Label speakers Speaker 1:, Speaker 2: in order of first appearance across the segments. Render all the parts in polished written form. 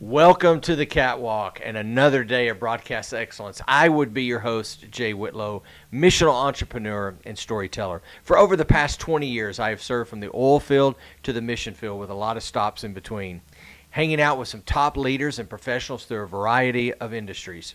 Speaker 1: Welcome to the Catwalk and another day of broadcast excellence. I would be your host, Jay Whitlow, missional entrepreneur and storyteller. For over the past 20 years, I have served from the oil field to the mission field with a lot of stops in between, hanging out with some top leaders and professionals through a variety of industries.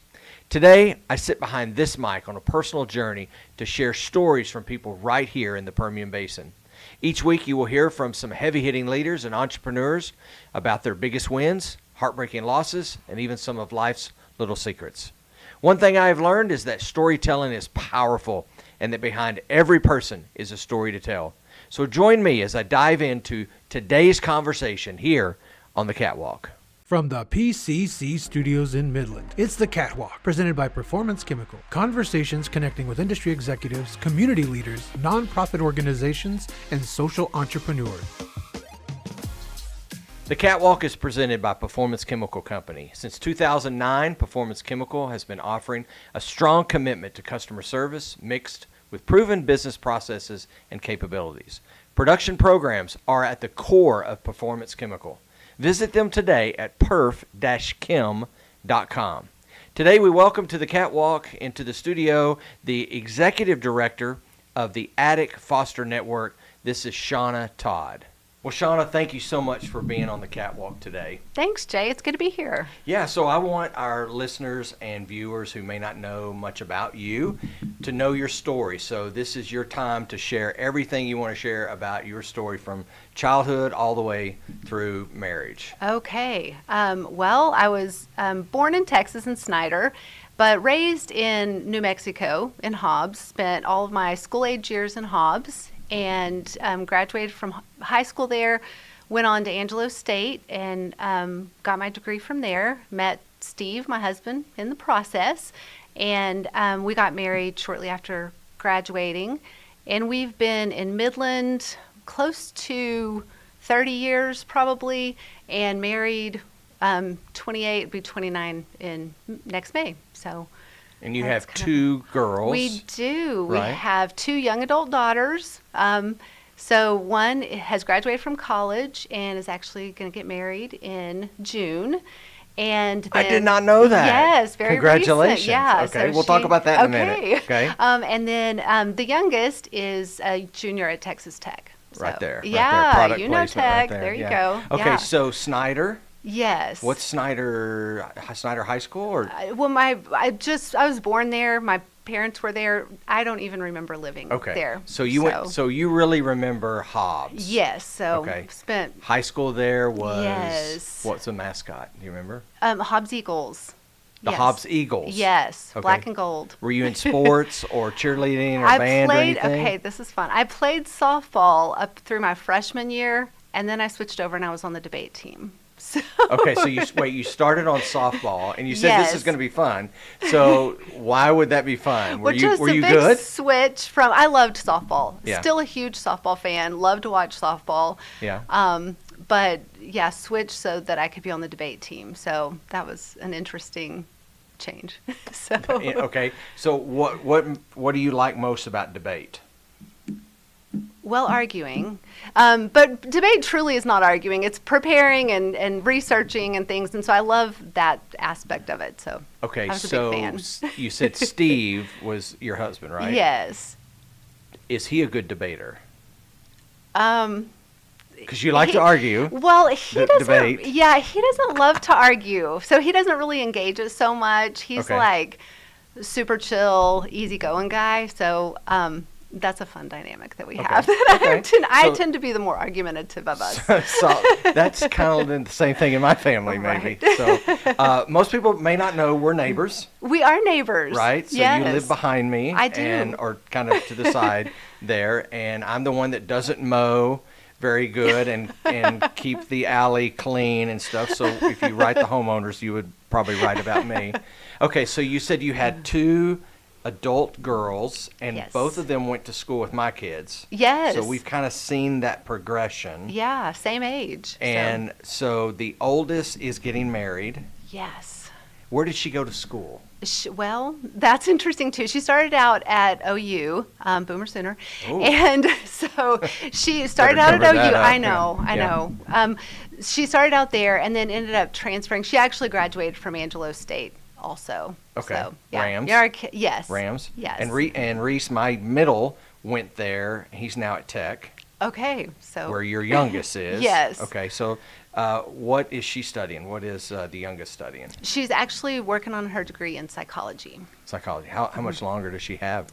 Speaker 1: Today, I sit behind this mic on a personal journey to share stories from people right here in the Permian Basin. Each week, you will hear from some heavy-hitting leaders and entrepreneurs about their biggest wins, heartbreaking losses, and even some of life's little secrets. One thing I have learned is that storytelling is powerful and that behind every person is a story to tell. So join me as I dive into today's conversation here on the Catwalk.
Speaker 2: From the PCC studios in Midland, it's the Catwalk, presented by Performance Chemical. Conversations connecting with industry executives, community leaders, nonprofit organizations, and social entrepreneurs.
Speaker 1: The Catwalk is presented by Performance Chemical Company. Since 2009, Performance Chemical has been offering a strong commitment to customer service mixed with proven business processes and capabilities. Production programs are at the core of Performance Chemical. Visit them today at perf-chem.com. Today we welcome to the Catwalk into the studio the Executive Director of the Attic Foster Network. This is Shauna Todd. Well, Shauna, thank you so much for being on the Catwalk today.
Speaker 3: Thanks, Jay. It's good to be here.
Speaker 1: Yeah, so I want our listeners and viewers who may not know much about you to know your story. So this is your time to share everything you want to share about your story from childhood all the way through marriage.
Speaker 3: Okay. Well, I was born in Texas in Snyder, but raised in New Mexico in Hobbs. Spent all of my school-age years in Hobbs. And graduated from high school there, went on to Angelo State and got my degree from there. Met Steve, my husband, in the process, and we got married shortly after graduating. And we've been in Midland close to 30 years probably, and married 28, be 29 in next May. So.
Speaker 1: And you have two girls.
Speaker 3: We do.
Speaker 1: Right?
Speaker 3: We have two young adult daughters. So one has graduated from college and is actually going to get married in June. And then,
Speaker 1: I did not know that.
Speaker 3: Yes, very
Speaker 1: Congratulations.
Speaker 3: recent. Yeah.
Speaker 1: Okay, we'll talk about that in a minute. Okay.
Speaker 3: And then the youngest is a junior at Texas Tech. So,
Speaker 1: Right there.
Speaker 3: Yeah,
Speaker 1: Product
Speaker 3: you know
Speaker 1: placement
Speaker 3: Tech.
Speaker 1: right
Speaker 3: There you
Speaker 1: yeah.
Speaker 3: go.
Speaker 1: Okay,
Speaker 3: Yeah.
Speaker 1: so Snyder.
Speaker 3: Yes.
Speaker 1: What's Snyder High School? Or
Speaker 3: Well, I was born there. My parents were there. I don't even remember living there.
Speaker 1: So you really remember Hobbs?
Speaker 3: Yes. So spent
Speaker 1: high school there was.
Speaker 3: Yes.
Speaker 1: What's the mascot? Do you remember?
Speaker 3: Hobbs Eagles.
Speaker 1: The Hobbs Eagles.
Speaker 3: Yes.
Speaker 1: Okay.
Speaker 3: Black and gold.
Speaker 1: Were you in sports or cheerleading or band or anything?
Speaker 3: Okay, this is fun. I played softball up through my freshman year, and then I switched over and I was on the debate team. So.
Speaker 1: Okay, so you started on softball, and you said
Speaker 3: Yes.
Speaker 1: this is going to be fun. So why would that be fun? Were you
Speaker 3: big
Speaker 1: good?
Speaker 3: Switch from I loved softball.
Speaker 1: Yeah.
Speaker 3: Still a huge softball fan. Loved to watch softball.
Speaker 1: Yeah.
Speaker 3: But yeah, switched so that I could be on the debate team. So that was an interesting change. So.
Speaker 1: Okay. So what do you like most about debate?
Speaker 3: Well, arguing. But debate truly is not arguing. It's preparing and researching and things. And so I love that aspect of it. So
Speaker 1: Okay,
Speaker 3: I was a
Speaker 1: so
Speaker 3: big fan.
Speaker 1: You said Steve was your husband, right?
Speaker 3: Yes.
Speaker 1: Is he a good debater? Because you
Speaker 3: He-
Speaker 1: like to argue.
Speaker 3: Well, he doesn't.
Speaker 1: debate.
Speaker 3: Yeah, he doesn't love to argue. So he doesn't really engage us so much. He's
Speaker 1: Okay.
Speaker 3: like super chill, easygoing guy. So that's a fun dynamic that we have.
Speaker 1: Okay.
Speaker 3: I tend to be the more argumentative of us.
Speaker 1: So that's kind of the same thing in my family, maybe.
Speaker 3: Right.
Speaker 1: So most people may not know we're neighbors,
Speaker 3: We are neighbors.
Speaker 1: right? So
Speaker 3: yes.
Speaker 1: you live behind me.
Speaker 3: I do.
Speaker 1: or kind of to the side there. And I'm the one that doesn't mow very good and keep the alley clean and stuff. So if you write the homeowners, you would probably write about me. Okay, so you said you had two adult girls, and
Speaker 3: Yes.
Speaker 1: both of them went to school with my kids.
Speaker 3: Yes.
Speaker 1: So we've kind of seen that progression.
Speaker 3: Yeah, same age.
Speaker 1: And so the oldest is getting married.
Speaker 3: Yes.
Speaker 1: Where did she go to school?
Speaker 3: Well, that's interesting too. She started out at OU, Boomer Sooner,
Speaker 1: Ooh.
Speaker 3: and so she started out at
Speaker 1: cover
Speaker 3: OU.
Speaker 1: that up,
Speaker 3: I know,
Speaker 1: yeah.
Speaker 3: I know. She started out there and then ended up transferring. She actually graduated from Angelo State also.
Speaker 1: Okay.
Speaker 3: So, yeah.
Speaker 1: Rams?
Speaker 3: Yeah, yes.
Speaker 1: Rams?
Speaker 3: Yes.
Speaker 1: And Reese, my middle, went there. He's now at Tech,
Speaker 3: Okay, so
Speaker 1: where your youngest is.
Speaker 3: Yes.
Speaker 1: Okay, so what is she studying? What is the youngest studying?
Speaker 3: she's actually working on her degree in psychology.
Speaker 1: Psychology. How much longer does she have?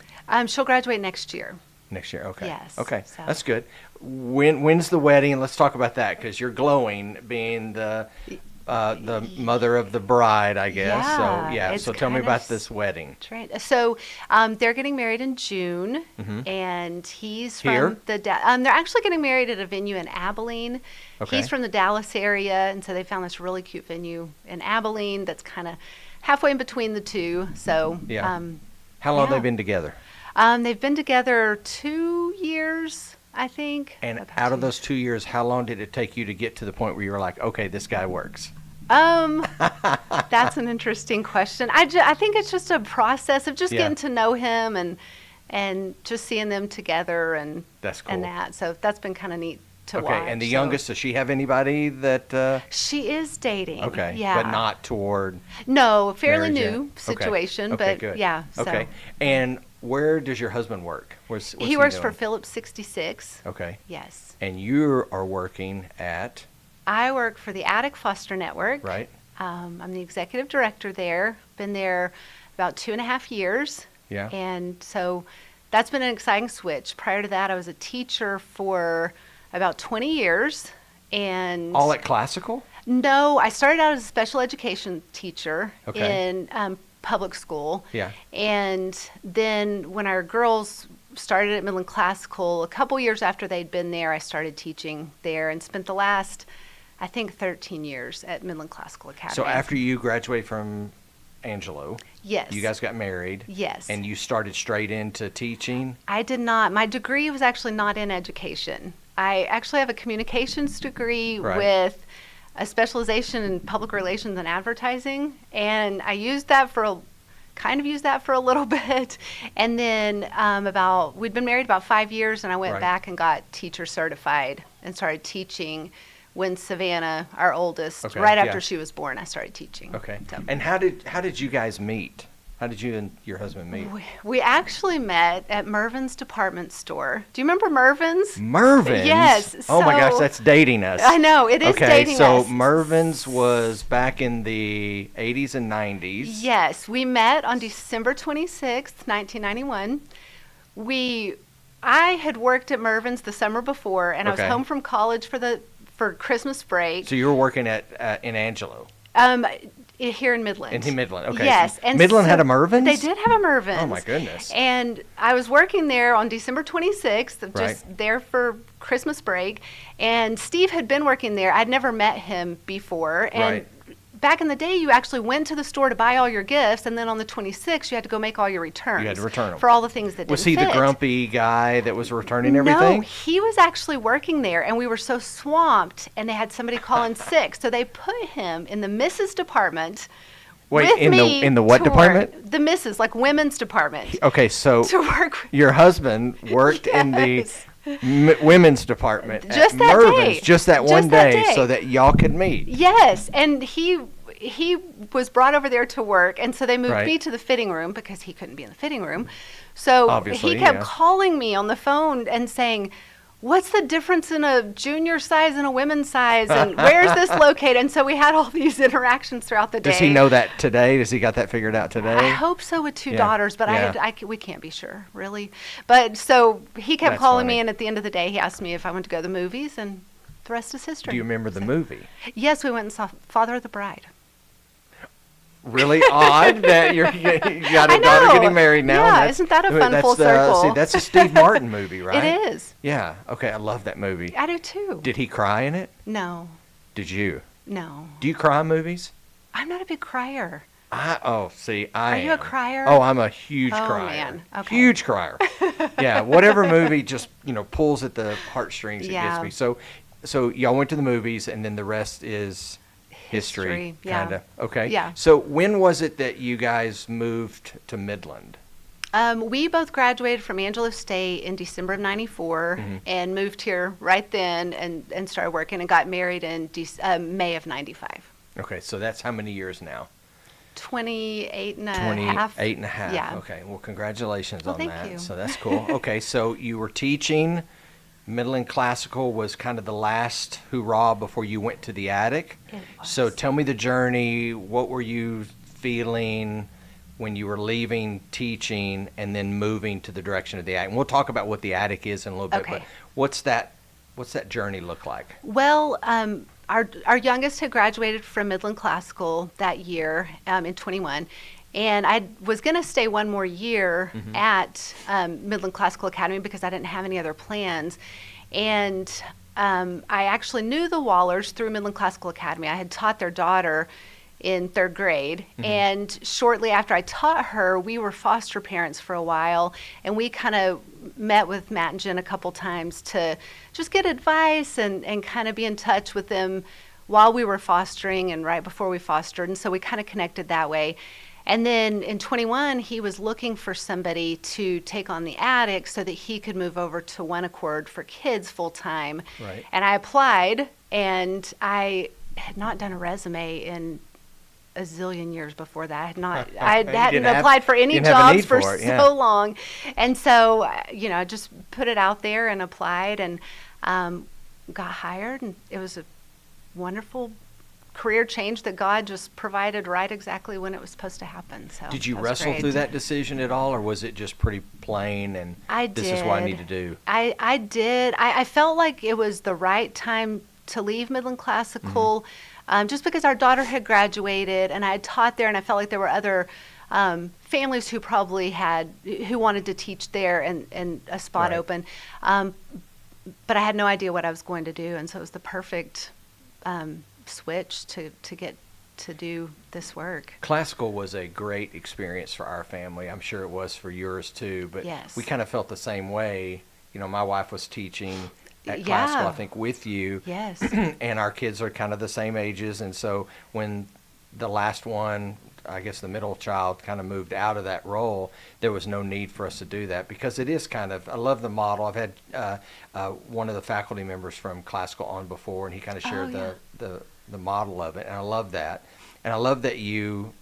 Speaker 3: She'll graduate next year.
Speaker 1: Next year, okay.
Speaker 3: Yes,
Speaker 1: Okay,
Speaker 3: so-
Speaker 1: that's good. When's the wedding? Let's talk about that because you're glowing, being the mother of the bride, I guess.
Speaker 3: Yeah,
Speaker 1: So
Speaker 3: it's
Speaker 1: So tell me
Speaker 3: kind of
Speaker 1: about this wedding.
Speaker 3: Right. So they're getting married in June, and he's from
Speaker 1: Here?
Speaker 3: the. They're actually getting married at a venue in Abilene.
Speaker 1: Okay.
Speaker 3: He's from the Dallas area, and so they found this really cute venue in Abilene that's kind of halfway in between the two. So
Speaker 1: Yeah. How long have
Speaker 3: yeah.
Speaker 1: they been together?
Speaker 3: They've been together 2 years, I think.
Speaker 1: And
Speaker 3: About
Speaker 1: out of
Speaker 3: 2
Speaker 1: those 2 years, how long did it take you to get to the point where you were like, okay, this guy works?
Speaker 3: That's an interesting question. I think it's just a process of just
Speaker 1: Yeah.
Speaker 3: getting to know him and just seeing them together and
Speaker 1: That's cool.
Speaker 3: and that. So that's been kind of neat to watch.
Speaker 1: Okay, and the
Speaker 3: So
Speaker 1: youngest, does she have anybody that,
Speaker 3: she is dating.
Speaker 1: okay,
Speaker 3: Yeah.
Speaker 1: but not toward
Speaker 3: No, fairly
Speaker 1: marriage yet?
Speaker 3: new
Speaker 1: Okay.
Speaker 3: situation,
Speaker 1: Okay,
Speaker 3: but
Speaker 1: good.
Speaker 3: yeah. So
Speaker 1: Okay, and where does your husband work? What's
Speaker 3: he works for
Speaker 1: doing?
Speaker 3: Phillips 66.
Speaker 1: Okay,
Speaker 3: Yes.
Speaker 1: and you are working at,
Speaker 3: I work for the Attic Foster Network.
Speaker 1: right?
Speaker 3: I'm the executive director there. Been there about 2.5 years.
Speaker 1: Yeah.
Speaker 3: And so that's been an exciting switch. Prior to that, I was a teacher for about 20 years. And
Speaker 1: All at classical?
Speaker 3: no, I started out as a special education teacher
Speaker 1: Okay.
Speaker 3: in public school.
Speaker 1: Yeah.
Speaker 3: And then when our girls started at Midland Classical, a couple years after they'd been there, I started teaching there and spent the last, I think, 13 years at Midland Classical Academy.
Speaker 1: So after you graduated from Angelo,
Speaker 3: Yes.
Speaker 1: you guys got married.
Speaker 3: Yes.
Speaker 1: And you started straight into teaching.
Speaker 3: I did not. My degree was actually not in education. I actually have a communications degree
Speaker 1: Right.
Speaker 3: with a specialization in public relations and advertising, and I used that for a little bit, and then we'd been married about 5 years, and I went
Speaker 1: Right.
Speaker 3: back and got teacher certified and started teaching when Savannah, our oldest,
Speaker 1: Okay,
Speaker 3: right
Speaker 1: yeah.
Speaker 3: after she was born, I started teaching.
Speaker 1: Okay.
Speaker 3: So.
Speaker 1: And how did you guys meet? How did you and your husband meet?
Speaker 3: We actually met at Mervin's department store. Do you remember Mervin's?
Speaker 1: Mervin's?
Speaker 3: Yes,
Speaker 1: Oh my gosh,
Speaker 3: so-
Speaker 1: that's dating us.
Speaker 3: I know, it is
Speaker 1: okay,
Speaker 3: dating
Speaker 1: so
Speaker 3: us.
Speaker 1: Mervin's was back in the 80s and 90s.
Speaker 3: Yes, we met on December 26th, 1991. I had worked at Mervin's the summer before, and I was
Speaker 1: Okay.
Speaker 3: home from college for Christmas break.
Speaker 1: So you were working at in Angelo.
Speaker 3: Here in Midland.
Speaker 1: In Midland, okay.
Speaker 3: Yes.
Speaker 1: So Midland had a Mervin's?
Speaker 3: They did have a Mervin's.
Speaker 1: Oh, my goodness.
Speaker 3: And I was working there on December 26th, just
Speaker 1: Right.
Speaker 3: there for Christmas break. And Steve had been working there. I'd never met him before. And
Speaker 1: Right.
Speaker 3: back in the day, you actually went to the store to buy all your gifts, and then on the 26th, you had to go make all your returns.
Speaker 1: You had to return 'em.
Speaker 3: For all the things that
Speaker 1: Was
Speaker 3: didn't
Speaker 1: he
Speaker 3: fit.
Speaker 1: the grumpy guy that was returning everything?
Speaker 3: No, he was actually working there, and we were so swamped, and they had somebody call in sick, so they put him in the Mrs. department.
Speaker 1: Wait,
Speaker 3: with
Speaker 1: in
Speaker 3: me
Speaker 1: the what
Speaker 3: to work.
Speaker 1: department?
Speaker 3: The Mrs., like women's department.
Speaker 1: Okay, so
Speaker 3: To work with.
Speaker 1: your husband worked in the
Speaker 3: Yes.
Speaker 1: women's department
Speaker 3: Just
Speaker 1: at
Speaker 3: that
Speaker 1: Mervin's
Speaker 3: day.
Speaker 1: just that
Speaker 3: Just
Speaker 1: one
Speaker 3: that
Speaker 1: day
Speaker 3: day.
Speaker 1: so that y'all could meet.
Speaker 3: Yes, and he was brought over there to work, and so they moved
Speaker 1: Right.
Speaker 3: me to the fitting room because he couldn't be in the fitting room. So
Speaker 1: Obviously,
Speaker 3: he kept
Speaker 1: yeah.
Speaker 3: calling me on the phone and saying, "What's the difference in a junior size and a women's size, and where's this located?" And so we had all these interactions throughout the day.
Speaker 1: Does he know that today? Does he got that figured out today?
Speaker 3: I hope so with two
Speaker 1: Yeah,
Speaker 3: daughters, but
Speaker 1: yeah.
Speaker 3: we can't be sure, really. But so he kept
Speaker 1: That's
Speaker 3: calling
Speaker 1: funny.
Speaker 3: me, and at the end of the day, he asked me if I wanted to go to the movies, and the rest is history.
Speaker 1: Do you remember the movie?
Speaker 3: Yes, we went and saw Father of the Bride.
Speaker 1: Really odd that you got
Speaker 3: I
Speaker 1: a daughter
Speaker 3: know.
Speaker 1: getting married now.
Speaker 3: Yeah,
Speaker 1: and that's-
Speaker 3: isn't that a fun
Speaker 1: that's
Speaker 3: full circle?
Speaker 1: See, that's a Steve Martin movie, right?
Speaker 3: It is.
Speaker 1: Yeah. Okay, I love that movie.
Speaker 3: I do too.
Speaker 1: Did he cry in it?
Speaker 3: No,
Speaker 1: Did you?
Speaker 3: no.
Speaker 1: Do you cry in movies?
Speaker 3: I'm not a big crier.
Speaker 1: I
Speaker 3: Are you a
Speaker 1: am.
Speaker 3: crier?
Speaker 1: Oh, I'm a huge
Speaker 3: Oh,
Speaker 1: crier.
Speaker 3: man. Okay.
Speaker 1: Huge crier. Yeah, whatever movie just pulls at the heartstrings. It
Speaker 3: Yeah.
Speaker 1: gets me. So y'all went to the movies, and then the rest is history
Speaker 3: yeah.
Speaker 1: kind of. Okay.
Speaker 3: Yeah.
Speaker 1: So when was it that you guys moved to Midland?
Speaker 3: We both graduated from Angelo State in December of '94 and moved here right then and started working and got married in May of '95.
Speaker 1: Okay, so that's how many years now?
Speaker 3: 28 and a half.
Speaker 1: 28 and a half.
Speaker 3: Yeah.
Speaker 1: Okay, well, congratulations on
Speaker 3: thank
Speaker 1: that.
Speaker 3: you.
Speaker 1: So that's cool. Okay, so you were teaching. Midland Classical was kind of the last hurrah before you went to the attic.
Speaker 3: It was.
Speaker 1: So tell me the journey. What were you feeling when you were leaving teaching and then moving to the direction of the attic? And we'll talk about what the attic is in a little bit,
Speaker 3: Okay.
Speaker 1: but what's that journey look like?
Speaker 3: Well, our youngest had graduated from Midland Classical that year in 21. And I was going to stay one more year at Midland Classical Academy because I didn't have any other plans. And I actually knew the Wallers through Midland Classical Academy. I had taught their daughter in 3rd grade. And shortly after I taught her, we were foster parents for a while. And we kind of met with Matt and Jen a couple times to just get advice and kind of be in touch with them while we were fostering and right before we fostered. And so we kind of connected that way. And then in 21, he was looking for somebody to take on the attic so that he could move over to One Accord for kids full time.
Speaker 1: Right.
Speaker 3: And I applied, and I had not done a resume in a zillion years before that. I hadn't applied for any jobs for so long. And so, I just put it out there and applied and got hired. And it was a wonderful career change that God just provided right exactly when it was supposed to happen. So
Speaker 1: Did you
Speaker 3: that was
Speaker 1: wrestle
Speaker 3: great.
Speaker 1: through that decision at all, or was it just pretty plain and this is what I need to do?
Speaker 3: I did. I felt like it was the right time to leave Midland Classical just because our daughter had graduated and I had taught there, and I felt like there were other families who probably who wanted to teach there and a spot
Speaker 1: Right.
Speaker 3: open. But I had no idea what I was going to do, and so it was the perfect switch to get to do this work.
Speaker 1: Classical was a great experience for our family. I'm sure it was for yours too, but
Speaker 3: Yes.
Speaker 1: we kind of felt the same way. My wife was teaching at
Speaker 3: Yeah.
Speaker 1: Classical, I think, with you.
Speaker 3: Yes.
Speaker 1: And our kids are kind of the same ages, and so when the last one, I guess the middle child, kind of moved out of that role, there was no need for us to do that because it is kind of, I love the model. I've had one of the faculty members from Classical on before, and he kind of shared the model of it, and I love that. And I love that you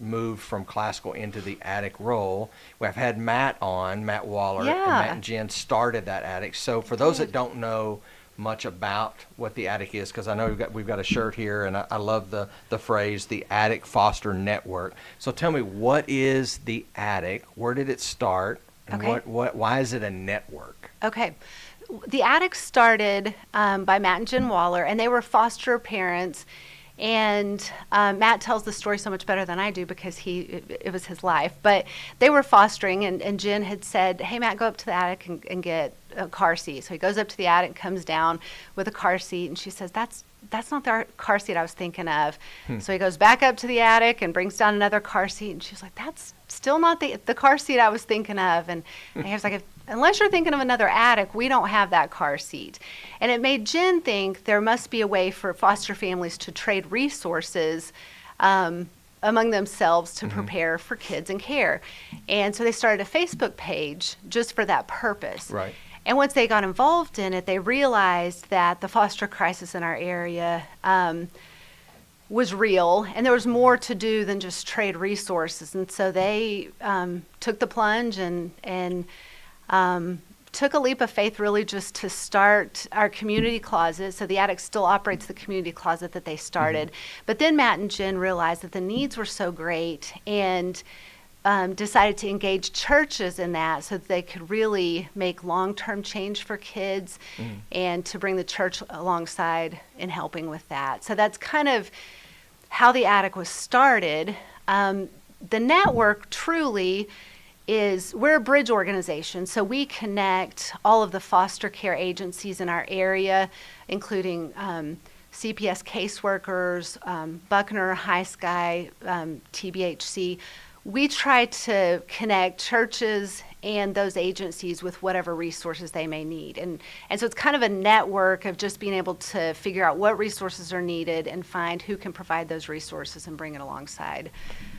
Speaker 1: moved from Classical into the attic role. We've had Matt Waller, and Matt and Jen started that attic. So for those that don't know much about what the attic is, because I know we've got a shirt here, and I love the phrase, the Attic Foster Network. So tell me, what is the attic? Where did it start? And
Speaker 3: Okay.
Speaker 1: why is it a network?
Speaker 3: Okay. The attic started by Matt and Jen Waller, and they were foster parents. And Matt tells the story so much better than I do because it was his life. But they were fostering, and Jen had said, "Hey, Matt, go up to the attic and get a car seat." So he goes up to the attic, comes down with a car seat, and she says, "That's not the car seat I was thinking of." So he goes back up to the attic and brings down another car seat, and she's like, "That's still not the car seat I was thinking of." And he was like, "Unless you're thinking of another attic, we don't have that car seat." And it made Jen think there must be a way for foster families to trade resources among themselves to prepare for kids in care. And so they started a Facebook page just for that purpose.
Speaker 1: Right.
Speaker 3: And once they got involved in it, they realized that the foster crisis in our area was real, and there was more to do than just trade resources. And so they took the plunge and took a leap of faith, really, just to start our community closet. So the attic still operates the community closet that they started. But then Matt and Jen realized that the needs were so great and decided to engage churches in that so that they could really make long-term change for kids and to bring the church alongside in helping with that. So that's kind of how the attic was started. The network truly we're a bridge organization, so we connect all of the foster care agencies in our area, including CPS caseworkers, Buckner, High Sky, TBHC. we try to connect churches and those agencies with whatever resources they may need. And so it's kind of a network of just being able to figure out what resources are needed and find who can provide those resources and bring it alongside.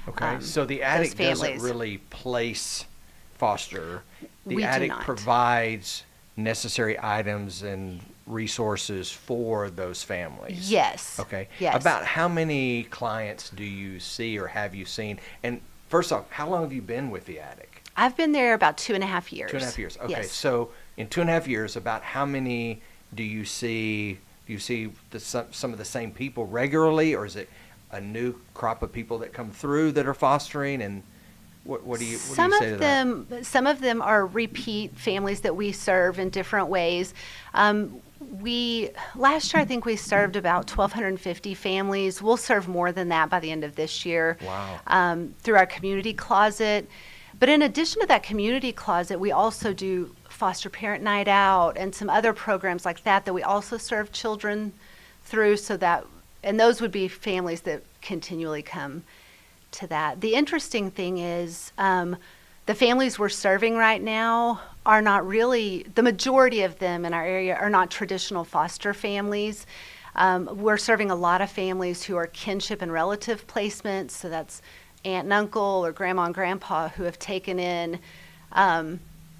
Speaker 1: Okay, so the attic doesn't
Speaker 3: families.
Speaker 1: really place foster. The
Speaker 3: We do
Speaker 1: attic
Speaker 3: not.
Speaker 1: provides necessary items and resources for those families.
Speaker 3: Yes.
Speaker 1: Okay.
Speaker 3: Yes.
Speaker 1: About how many clients do you see or have you seen? And first off, how long have you been with the attic?
Speaker 3: I've been there about 2.5 years.
Speaker 1: 2.5 years. Okay.
Speaker 3: Yes.
Speaker 1: So in 2.5 years, about how many do you see? Do you see some of the same people regularly, or is it a new crop of people that come through that are fostering? And what do you say to that?
Speaker 3: Some of them are repeat families that we serve in different ways. Last year I think we served about 1,250 families. We'll serve more than that by the end of this year.
Speaker 1: Wow.
Speaker 3: Through our community closet. But in addition to that community closet, we also do foster parent night out and some other programs like that we also serve children through, and those would be families that continually come to that. The interesting thing is the families we're serving right now are not really, the majority of them in our area are not traditional foster families. We're serving a lot of families who are kinship and relative placements, so that's aunt and uncle or grandma and grandpa who have taken in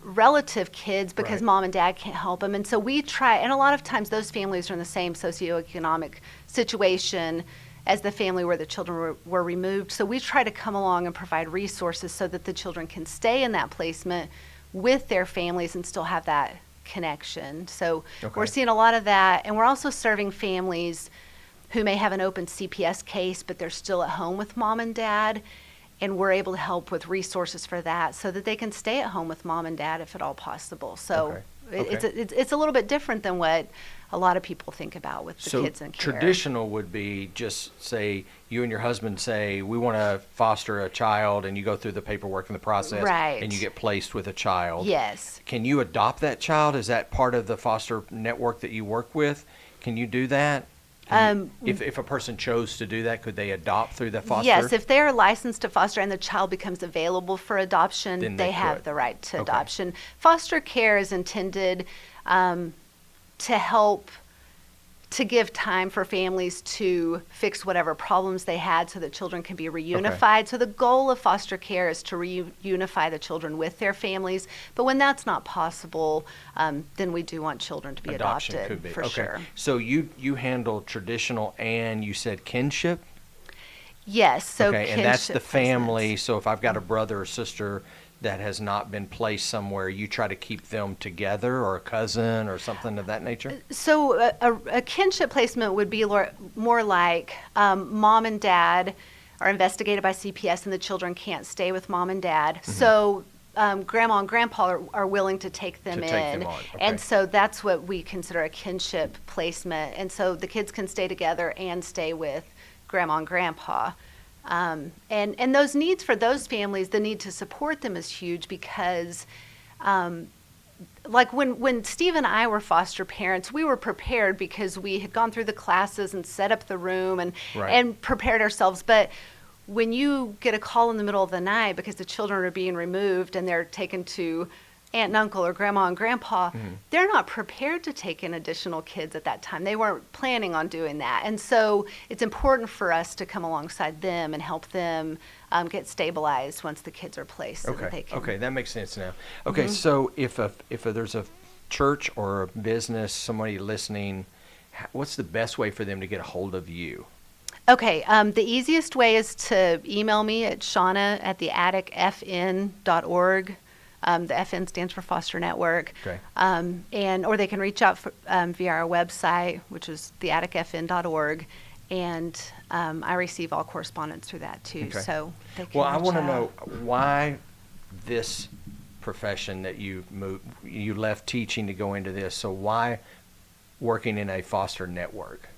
Speaker 3: relative kids because
Speaker 1: Right.
Speaker 3: mom and dad can't help them. And so we try, and a lot of times those families are in the same socioeconomic situation as the family where the children were removed. So we try to come along and provide resources so that the children can stay in that placement with their families and still have that connection. So
Speaker 1: Okay.
Speaker 3: we're seeing a lot of that. And we're also serving families who may have an open CPS case, but they're still at home with mom and dad. And we're able to help with resources for that so that they can stay at home with mom and dad if at all possible. So
Speaker 1: Okay.
Speaker 3: it's a little bit different than what a lot of people think about with the
Speaker 1: So
Speaker 3: kids in care.
Speaker 1: traditional would be just say you and your husband say we want to foster a child, and you go through the paperwork and the process,
Speaker 3: Right.
Speaker 1: and you get placed with a child.
Speaker 3: Yes.
Speaker 1: Can you adopt that child? Is that part of the foster network that you work with? Can you do that? If a person chose to do that, could they adopt through the foster?
Speaker 3: Yes, if they're licensed to foster and the child becomes available for adoption,
Speaker 1: Then
Speaker 3: they
Speaker 1: they
Speaker 3: have
Speaker 1: could.
Speaker 3: the right to
Speaker 1: Okay.
Speaker 3: adoption. Foster care is intended to help to give time for families to fix whatever problems they had so that children can be reunified. So the goal of foster care is to reunify the children with their families. But when that's not possible, then we do want children to be
Speaker 1: Adoption
Speaker 3: adopted
Speaker 1: could be.
Speaker 3: for
Speaker 1: Okay.
Speaker 3: sure.
Speaker 1: So you handle traditional and you said kinship?
Speaker 3: Yes, so
Speaker 1: Okay, and that's the
Speaker 3: kinship
Speaker 1: family.
Speaker 3: placements.
Speaker 1: So if I've got a brother or sister that has not been placed somewhere, you try to keep them together, or a cousin or something of that nature?
Speaker 3: So a kinship placement would be more like mom and dad are investigated by CPS and the children can't stay with mom and dad.
Speaker 1: Mm-hmm.
Speaker 3: So grandma and grandpa are willing to take them
Speaker 1: To
Speaker 3: in.
Speaker 1: take them on, okay.
Speaker 3: And so that's what we consider a kinship placement. And so the kids can stay together and stay with grandma and grandpa. And those needs for those families, the need to support them is huge because like when Steve and I were foster parents, we were prepared because we had gone through the classes and set up the room and
Speaker 1: Right.
Speaker 3: and prepared ourselves. But when you get a call in the middle of the night because the children are being removed and they're taken to aunt and uncle or grandma and grandpa, they're not prepared to take in additional kids at that time. They weren't planning on doing that. And so it's important for us to come alongside them and help them get stabilized once the kids are placed. So that they can,
Speaker 1: Okay, that makes sense now. Okay, so if there's a church or a business, somebody listening, what's the best way for them to get a hold of you?
Speaker 3: Okay, the easiest way is to email me at shauna@theatticfn.org. The FN stands for Foster Network.
Speaker 1: Okay.
Speaker 3: Or they can reach out via our website, which is theatticfn.org. And I receive all correspondence through that too.
Speaker 1: Okay.
Speaker 3: So they can
Speaker 1: Well, I
Speaker 3: reach
Speaker 1: want to
Speaker 3: out.
Speaker 1: know why this profession that you left teaching to go into this. So why working in a foster network?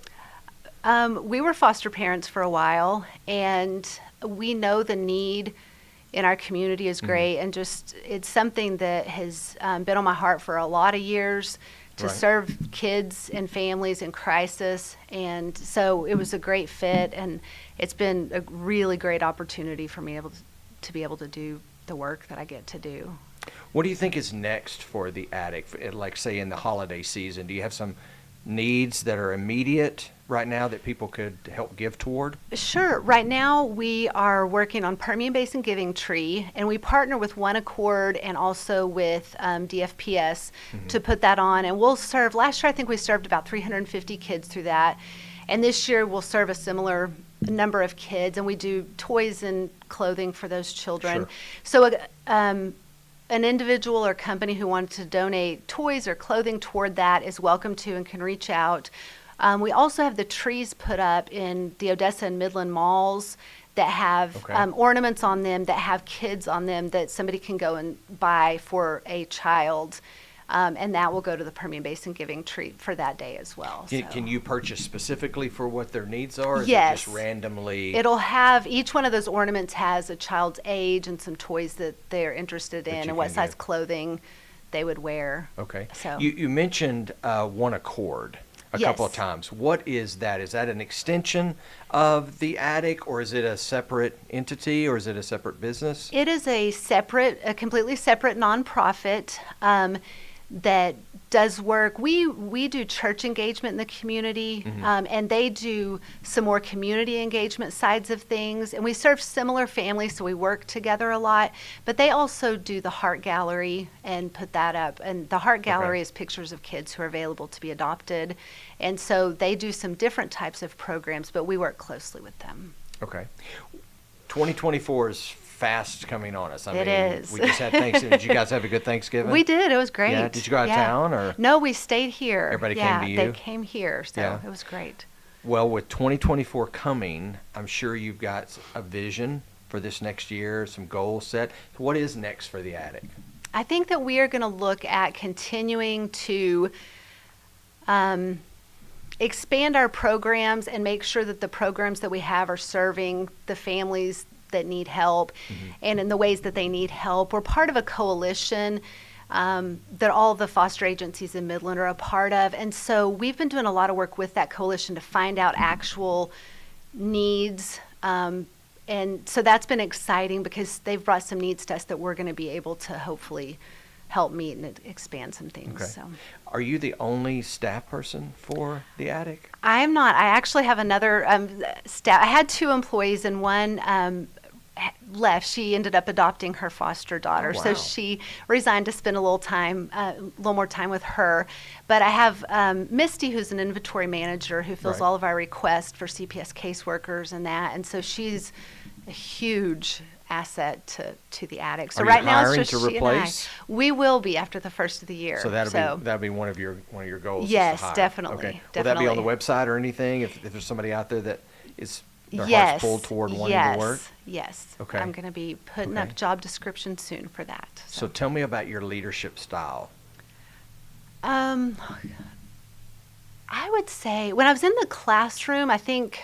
Speaker 3: We were foster parents for a while, and we know the need in our community is great, and just it's something that has been on my heart for a lot of years to
Speaker 1: Right.
Speaker 3: serve kids and families in crisis, and so it was a great fit, and it's been a really great opportunity for me able to be able to do the work that I get to do.
Speaker 1: What do you think is next for the attic? Like, say, in the holiday season, do you have some needs that are immediate right now that people could help give toward?
Speaker 3: Sure. Right now, we are working on Permian Basin Giving Tree, and we partner with One Accord and also with DFPS to put that on. And we'll serve, last year I think we served about 350 kids through that. And this year we'll serve a similar number of kids, and we do toys and clothing for those children.
Speaker 1: Sure.
Speaker 3: So an individual or company who wants to donate toys or clothing toward that is welcome to and can reach out. We also have the trees put up in the Odessa and Midland malls that have ornaments on them that have kids on them that somebody can go and buy for a child. And that will go to the Permian Basin Giving Tree for that day as well.
Speaker 1: Can you purchase specifically for what their needs are? Or is
Speaker 3: Yes.
Speaker 1: it just randomly?
Speaker 3: It'll have, each one of those ornaments has a child's age and some toys that they're interested
Speaker 1: That
Speaker 3: in
Speaker 1: you
Speaker 3: and what
Speaker 1: can
Speaker 3: size
Speaker 1: give.
Speaker 3: clothing they would wear.
Speaker 1: Okay.
Speaker 3: So-
Speaker 1: You mentioned One Accord a couple of
Speaker 3: Yes.
Speaker 1: times. What is that? Is that an extension of the attic, or is it a separate entity, or is it a separate business?
Speaker 3: It is a completely separate nonprofit that does work. We do church engagement in the community, and they do some more community engagement sides of things. And we serve similar families, so we work together a lot. But they also do the Heart Gallery and put that up. And the Heart Gallery is pictures of kids who are available to be adopted. And so they do some different types of programs, but we work closely with them.
Speaker 1: Okay. 2024 is fast coming on us. I
Speaker 3: It
Speaker 1: mean,
Speaker 3: is.
Speaker 1: we just had Thanksgiving. Did you guys have a good Thanksgiving?
Speaker 3: We did. It was great.
Speaker 1: Yeah. Did you go out of town, or?
Speaker 3: No, we stayed here.
Speaker 1: Everybody came
Speaker 3: yeah,
Speaker 1: to you?
Speaker 3: they came here, so
Speaker 1: Yeah.
Speaker 3: it was great.
Speaker 1: Well, with 2024 coming, I'm sure you've got a vision for this next year, some goals set. What is next for the attic?
Speaker 3: I think that we are going to look at continuing to expand our programs and make sure that the programs that we have are serving the families that need help and in the ways that they need help. We're part of a coalition that all the foster agencies in Midland are a part of. And so we've been doing a lot of work with that coalition to find out actual needs. And so that's been exciting because they've brought some needs to us that we're going to be able to hopefully help meet and expand some things.
Speaker 1: Okay.
Speaker 3: So
Speaker 1: Are you the only staff person for the attic?
Speaker 3: I'm not. I actually have another staff. I had two employees, and one left. She ended up adopting her foster daughter,
Speaker 1: Oh,
Speaker 3: so
Speaker 1: wow.
Speaker 3: she resigned to spend a little more time with her. But I have Misty, who's an inventory manager, who fills
Speaker 1: Right.
Speaker 3: all of our requests for CPS caseworkers and that. And so she's a huge asset to the attic. So
Speaker 1: Are you
Speaker 3: right now it's
Speaker 1: hiring
Speaker 3: just
Speaker 1: to
Speaker 3: she and I.
Speaker 1: replace?
Speaker 3: We will be after the first of the year.
Speaker 1: So that'll be one of your goals. is to
Speaker 3: Yes,
Speaker 1: hire.
Speaker 3: definitely,
Speaker 1: Okay. Will that be on the
Speaker 3: definitely.
Speaker 1: website or anything? If there's somebody out there that is their
Speaker 3: Yes,
Speaker 1: heart's pulled toward wanting to work.
Speaker 3: Yes.
Speaker 1: Okay.
Speaker 3: I'm going to be putting
Speaker 1: Okay.
Speaker 3: up job descriptions soon for that.
Speaker 1: So tell me about your leadership style.
Speaker 3: I would say when I was in the classroom, I think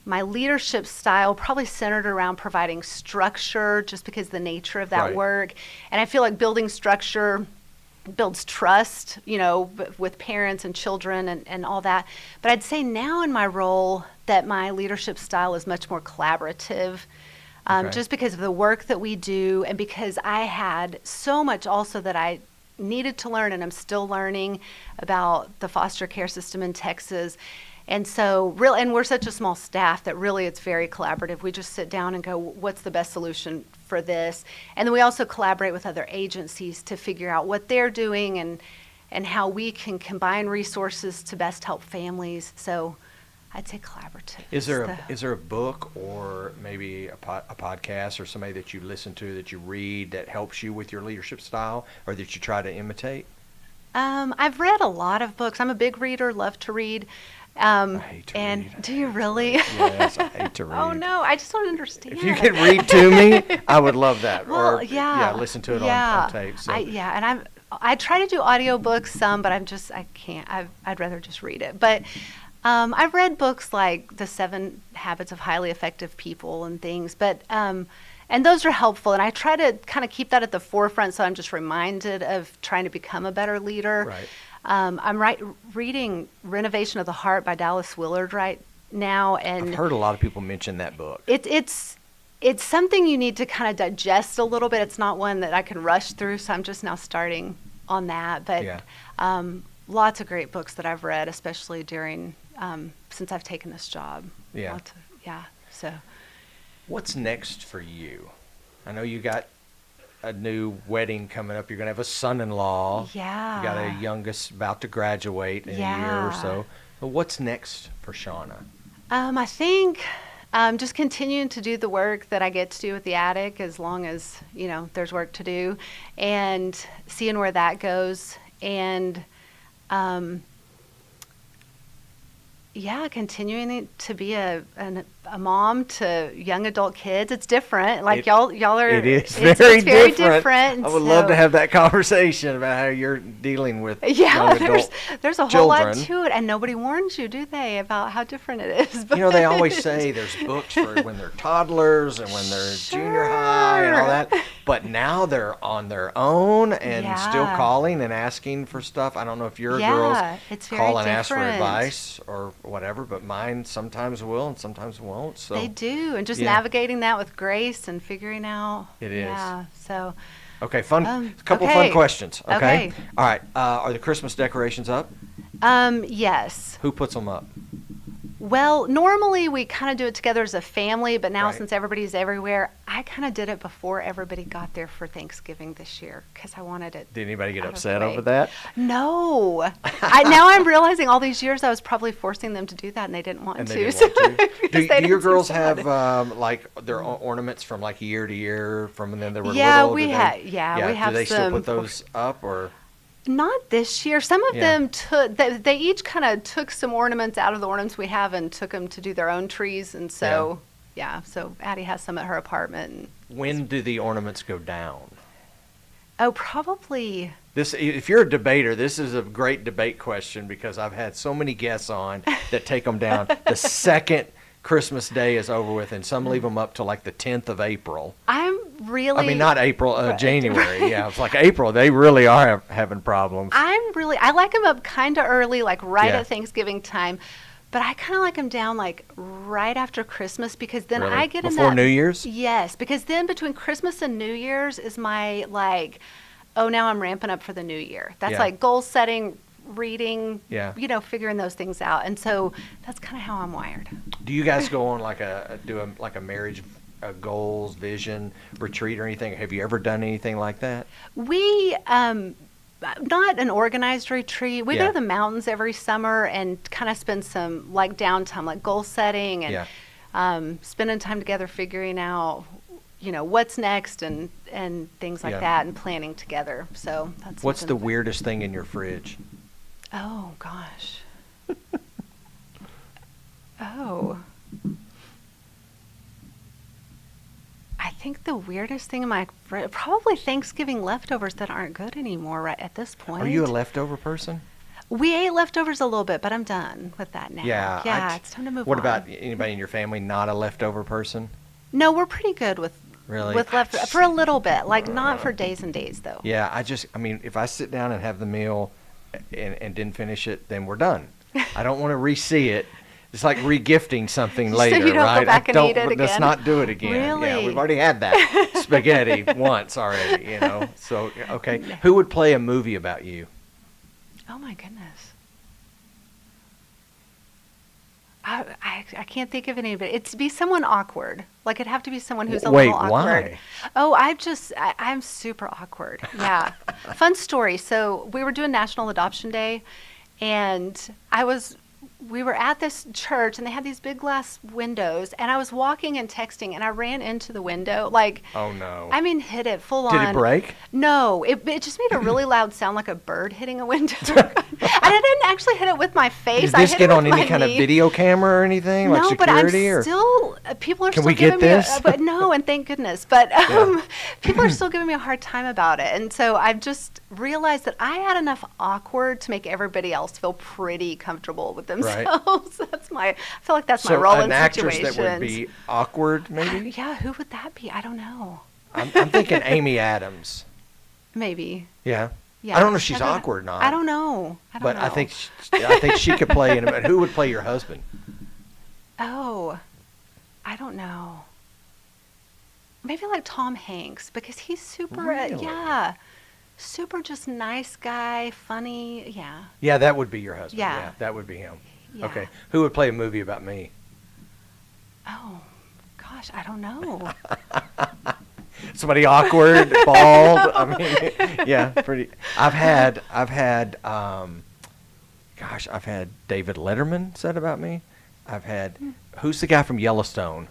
Speaker 3: my leadership style probably centered around providing structure just because of the nature of that
Speaker 1: Right.
Speaker 3: work. And I feel like building structure builds trust, with parents and children and all that. But I'd say now in my role that my leadership style is much more collaborative.
Speaker 1: Okay.
Speaker 3: Just because of the work that we do and because I had so much also that I needed to learn and I'm still learning about the foster care system in Texas. And so and we're such a small staff that really it's very collaborative. We just sit down and go, what's the best solution for this? And then we also collaborate with other agencies to figure out what they're doing and how we can combine resources to best help families. So I'd say collaborative.
Speaker 1: Is there a book or maybe a podcast or somebody that you listen to, that you read, that helps you with your leadership style or that you try to imitate?
Speaker 3: I've read a lot of books. I'm a big reader, love to read.
Speaker 1: I hate to
Speaker 3: and
Speaker 1: read.
Speaker 3: do you really?
Speaker 1: Yes, I hate to read.
Speaker 3: Oh no, I just don't understand.
Speaker 1: If you could read to me, I would love that.
Speaker 3: Well,
Speaker 1: or
Speaker 3: yeah,
Speaker 1: listen to it
Speaker 3: yeah.
Speaker 1: on tape. So.
Speaker 3: And I try to do audiobooks some, but I can't. I'd rather just read it. But I've read books like The 7 Habits of Highly Effective People and things, but and those are helpful. And I try to kind of keep that at the forefront, so I'm just reminded of trying to become a better leader.
Speaker 1: Right.
Speaker 3: I'm reading Renovation of the Heart by Dallas Willard right now, and
Speaker 1: I've heard a lot of people mention that book.
Speaker 3: it's it's something you need to kind of digest a little bit. It's not one that I can rush through, so I'm just now starting on that. But lots of great books that I've read, especially during since I've taken this job.
Speaker 1: Yeah.
Speaker 3: So
Speaker 1: What's next for you? I know you got a new wedding coming up. You're going to have a son-in-law.
Speaker 3: Yeah.
Speaker 1: You got a youngest about to graduate in a year or so. But what's next for Shauna?
Speaker 3: I think just continuing to do the work that I get to do with the attic, as long as, there's work to do, and seeing where that goes. And continuing to be a mom to young adult kids. It's different. Like y'all are.
Speaker 1: It is
Speaker 3: it's
Speaker 1: very
Speaker 3: different.
Speaker 1: I would love to have that conversation about how you're dealing with young adult
Speaker 3: there's a whole lot to it, and nobody warns you, do they, about how different it is?
Speaker 1: They always say there's books for when they're toddlers and when they're junior high and all that. But now they're on their own and still calling and asking for stuff. I don't know if your girls call and ask for advice or whatever, but mine sometimes will and sometimes won't. So
Speaker 3: they do, and just navigating that with grace and figuring out.
Speaker 1: It is.
Speaker 3: Yeah. So.
Speaker 1: Okay, a couple fun questions. Okay. All right. Are the Christmas decorations up?
Speaker 3: Yes.
Speaker 1: Who puts them up?
Speaker 3: Well, normally we kind of do it together as a family, but now since everybody's everywhere, I kind of did it before everybody got there for Thanksgiving this year because I wanted it.
Speaker 1: Did anybody get upset over that?
Speaker 3: No. Now I'm realizing all these years I was probably forcing them to do that, and they didn't want to.
Speaker 1: Do your girls have like their ornaments from like year to year from when they were little?
Speaker 3: We have. We have.
Speaker 1: Do they still put those up or?
Speaker 3: Not this year. Some of them took. They each kind of took some ornaments out of the ornaments we have and took them to do their own trees, and so So Addie has some at her apartment.
Speaker 1: When do the ornaments go down?
Speaker 3: Oh, probably.
Speaker 1: If you're a debater, this is a great debate question because I've had so many guests on that take them down the second Christmas Day is over with, and some leave them up to like the 10th of April.
Speaker 3: Not
Speaker 1: April, January. Yeah, it's like April. They really are having problems.
Speaker 3: I like them up kind of early, like at Thanksgiving time. But I kind of like them down like right after Christmas because then I get
Speaker 1: before New Year's?
Speaker 3: Yes, because then between Christmas and New Year's is my now I'm ramping up for the new year. That's like goal setting, reading, figuring those things out. And so that's kind of how I'm wired.
Speaker 1: Do you guys go on like a marriage goals, vision retreat or anything? Have you ever done anything like that?
Speaker 3: We, not an organized retreat. We go to the mountains every summer and kind of spend some like downtime, like goal setting and spending time together figuring out what's next and things like that and planning together. So that's
Speaker 1: what's the weirdest thing in your fridge?
Speaker 3: Oh gosh. I think the weirdest thing in my fridge, probably Thanksgiving leftovers that aren't good anymore right at this point.
Speaker 1: Are you a leftover person?
Speaker 3: We ate leftovers a little bit, but I'm done with that now. Yeah, it's time to move on.
Speaker 1: What about anybody in your family not a leftover person?
Speaker 3: No, we're pretty good with leftovers for a little bit, like not for days and days though.
Speaker 1: Yeah, if I sit down and have the meal and didn't finish it, then we're done. I don't want to re-see it. It's like re-gifting something later,
Speaker 3: so you don't
Speaker 1: right?
Speaker 3: Go back and eat it again.
Speaker 1: Let's not do it again.
Speaker 3: Really?
Speaker 1: Yeah, we've already had that spaghetti once already, So, okay. Who would play a movie about you?
Speaker 3: Oh, my goodness. I can't think of anybody. It'd be someone awkward. Like, it'd have to be someone who's a little awkward.
Speaker 1: Why?
Speaker 3: Oh, I'm super awkward. Yeah. Fun story. So we were doing National Adoption Day, and we were at this church, and they had these big glass windows, and I was walking and texting, and I ran into the window,
Speaker 1: oh no!
Speaker 3: Hit it full on.
Speaker 1: Did it break?
Speaker 3: No, it just made a really loud sound, like a bird hitting a window. I didn't actually hit it with my face.
Speaker 1: Did this get on any kind of video camera or anything,
Speaker 3: no,
Speaker 1: like security?
Speaker 3: No, but I'm still. People are
Speaker 1: Can
Speaker 3: still
Speaker 1: we
Speaker 3: giving
Speaker 1: get this?
Speaker 3: but no, and thank goodness. But people are still giving me a hard time about it, and so I've just realized that I had enough awkward to make everybody else feel pretty comfortable with themselves. Right. I feel like that's my role in situations.
Speaker 1: So an actress that would be awkward, maybe?
Speaker 3: Yeah, who would that be? I don't know.
Speaker 1: I'm thinking Amy Adams.
Speaker 3: Maybe.
Speaker 1: Yeah. I don't know if she's awkward or not.
Speaker 3: I don't know.
Speaker 1: I think she could play but who would play your husband?
Speaker 3: Oh, I don't know. maybe like Tom Hanks, because he's super,
Speaker 1: Really?
Speaker 3: yeah, super just nice guy, funny, yeah.
Speaker 1: Yeah, that would be your husband.
Speaker 3: Yeah.
Speaker 1: Yeah, that would be him.
Speaker 3: Yeah.
Speaker 1: Okay. Who would play a movie about me?
Speaker 3: Oh, gosh, I don't know.
Speaker 1: Somebody awkward, bald. I mean, yeah, pretty. I've had, I've had David Letterman said about me. I've had, who's the guy from Yellowstone?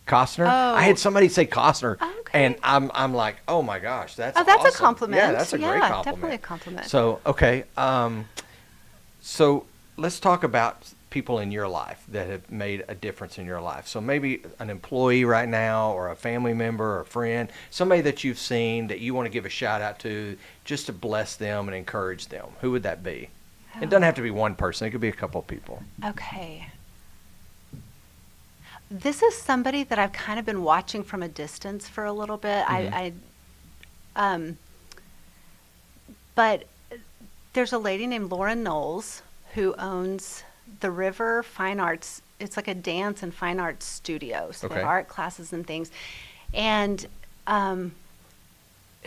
Speaker 1: Costner.
Speaker 3: Oh.
Speaker 1: I had somebody say Costner,
Speaker 3: Okay.
Speaker 1: and I'm like, oh my gosh, that's
Speaker 3: That's a
Speaker 1: awesome.
Speaker 3: compliment.
Speaker 1: Yeah, that's a great compliment.
Speaker 3: Definitely a compliment.
Speaker 1: So okay, so let's talk about people in your life that have made a difference in your life. So maybe an employee right now, or a family member, or a friend, somebody that you've seen that you want to give a shout out to, just to bless them and encourage them. Who would that be? It doesn't have to be one person. It could be a couple of people.
Speaker 3: Okay. This is somebody that I've kind of been watching from a distance for a little bit. But there's a lady named Lauren Knowles who owns the River Fine Arts. It's like a dance and fine arts studio. So they have
Speaker 1: Okay.
Speaker 3: art classes and things. And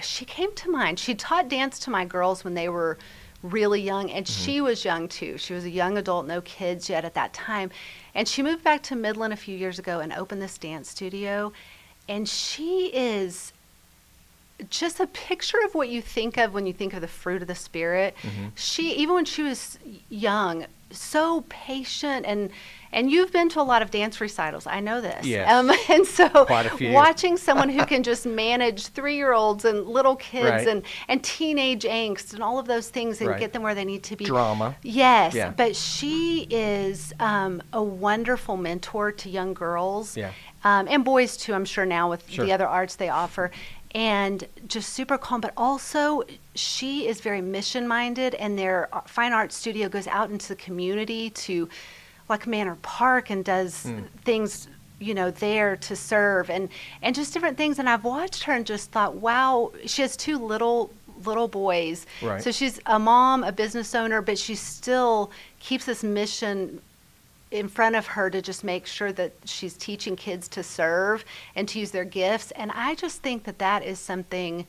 Speaker 3: she came to mind. She taught dance to my girls when they were really young, and she was young too. She was a young adult, no kids yet at that time. And she moved back to Midland a few years ago and opened this dance studio. And she is just a picture of what you think of when you think of the fruit of the Spirit. She, even when she was young, so patient, and you've been to a lot of dance recitals. I know this.
Speaker 1: Yes.
Speaker 3: And so
Speaker 1: Quite a few.
Speaker 3: watching someone who can just manage 3-year-olds and little kids
Speaker 1: Right.
Speaker 3: and teenage angst and all of those things and
Speaker 1: Right.
Speaker 3: get them where they need to be.
Speaker 1: Drama.
Speaker 3: Yes.
Speaker 1: Yeah.
Speaker 3: But she is a wonderful mentor to young girls.
Speaker 1: Yeah.
Speaker 3: And boys too, I'm sure now with
Speaker 1: Sure.
Speaker 3: the other arts they offer. And just super calm, but also she is very mission minded, and their fine art studio goes out into the community to like Manor Park and does things, there to serve and just different things. And I've watched her and just thought, wow, she has 2 little boys.
Speaker 1: Right.
Speaker 3: So she's a mom, a business owner, but she still keeps this mission in front of her to just make sure that she's teaching kids to serve and to use their gifts. And I just think that that is something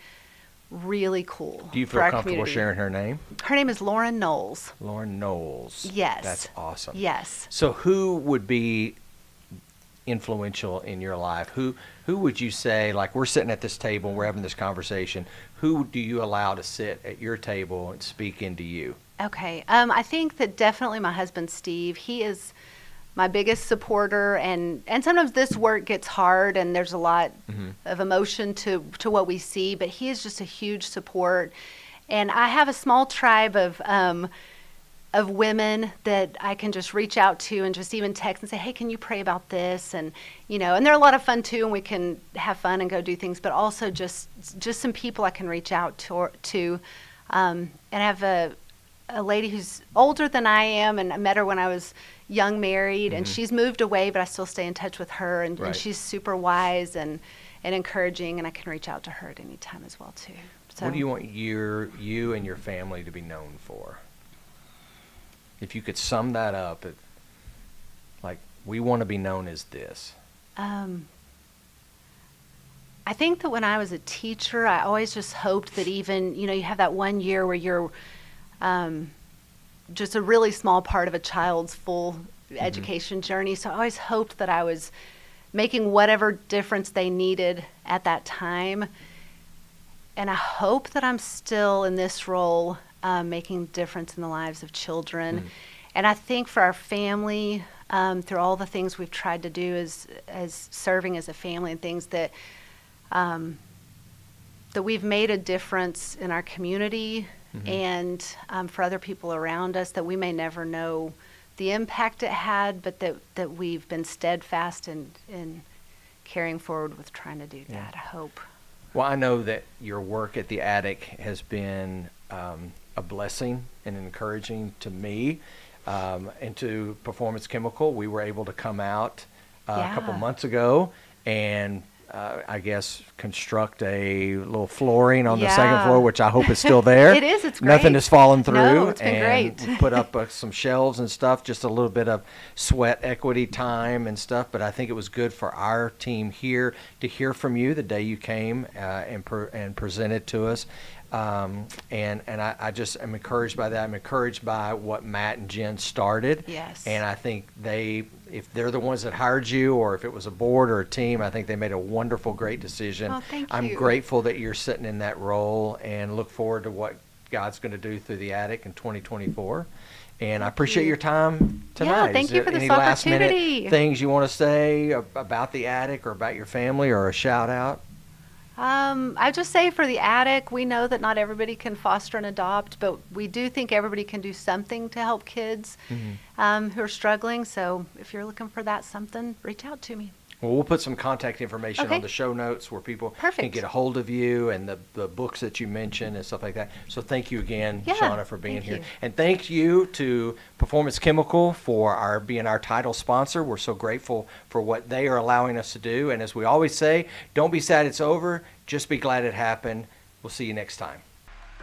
Speaker 3: really cool.
Speaker 1: Do you
Speaker 3: for
Speaker 1: feel
Speaker 3: our
Speaker 1: comfortable
Speaker 3: community.
Speaker 1: sharing her name?
Speaker 3: Her name is Lauren Knowles.
Speaker 1: Lauren Knowles.
Speaker 3: Yes.
Speaker 1: That's awesome.
Speaker 3: Yes.
Speaker 1: So who would be influential in your life? Who would you say, like, we're sitting at this table, we're having this conversation, who do you allow to sit at your table and speak into you?
Speaker 3: Okay. I think that definitely my husband, Steve, he is my biggest supporter, and sometimes this work gets hard and there's a lot of emotion to what we see, but he is just a huge support. And I have a small tribe of women that I can just reach out to and just even text and say, hey, can you pray about this? And, and they're a lot of fun too, and we can have fun and go do things, but also just some people I can reach out to. And I have a lady who's older than I am, and I met her when I was young married, and she's moved away, but I still stay in touch with her, and,
Speaker 1: Right.
Speaker 3: and she's super wise and encouraging, and I can reach out to her at any time as well too. So,
Speaker 1: What do you want you and your family to be known for? If you could sum that up, like, we want to be known as this.
Speaker 3: I think that when I was a teacher, I always just hoped that even, you have that one year where you're just a really small part of a child's full education journey. So I always hoped that I was making whatever difference they needed at that time. And I hope that I'm still in this role making a difference in the lives of children. And I think for our family, through all the things we've tried to do as serving as a family and things that we've made a difference in our community and for other people around us, that we may never know the impact it had, but that we've been steadfast in carrying forward with trying to do that, I hope.
Speaker 1: Well, I know that your work at the Attic has been a blessing and encouraging to me and to Performance Chemical. We were able to come out a couple
Speaker 3: Yeah.
Speaker 1: months ago and I guess, construct a little flooring on the
Speaker 3: Yeah.
Speaker 1: second floor, which I hope is still there.
Speaker 3: It is. It's great.
Speaker 1: Nothing has fallen through.
Speaker 3: No, it's been
Speaker 1: and
Speaker 3: great.
Speaker 1: we put up some shelves and stuff, just a little bit of sweat equity time and stuff. But I think it was good for our team here to hear from you the day you came and presented to us. And I just am encouraged by that. I'm encouraged by what Matt and Jen started.
Speaker 3: Yes.
Speaker 1: And I think if they're the ones that hired you, or if it was a board or a team, I think they made a wonderful, great decision.
Speaker 3: Oh, thank
Speaker 1: I'm
Speaker 3: you.
Speaker 1: grateful that you're sitting in that role, and look forward to what God's going to do through the attic in 2024. And I appreciate your time tonight.
Speaker 3: Yeah, thank
Speaker 1: Is
Speaker 3: you
Speaker 1: there
Speaker 3: for this
Speaker 1: any last
Speaker 3: opportunity.
Speaker 1: minute things you want to say about the attic or about your family, or a shout out?
Speaker 3: I just say for the attic, we know that not everybody can foster and adopt, but we do think everybody can do something to help kids who are struggling. So if you're looking for that something, reach out to me.
Speaker 1: Well, we'll put some contact information
Speaker 3: Okay.
Speaker 1: on the show notes where people can
Speaker 3: Perfect.
Speaker 1: get a hold of you, and the books that you mentioned and stuff like that. So thank you again,
Speaker 3: Yeah,
Speaker 1: Shauna, for being
Speaker 3: thank
Speaker 1: here.
Speaker 3: you.
Speaker 1: And thank you to Performance Chemical for being our title sponsor. We're so grateful for what they are allowing us to do. And as we always say, don't be sad it's over. Just be glad it happened. We'll see you next time.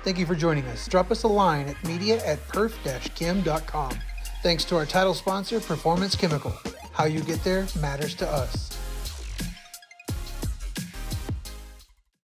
Speaker 2: Thank you for joining us. Drop us a line at media@perf-chem.com. Thanks to our title sponsor, Performance Chemical. How you get there matters to us.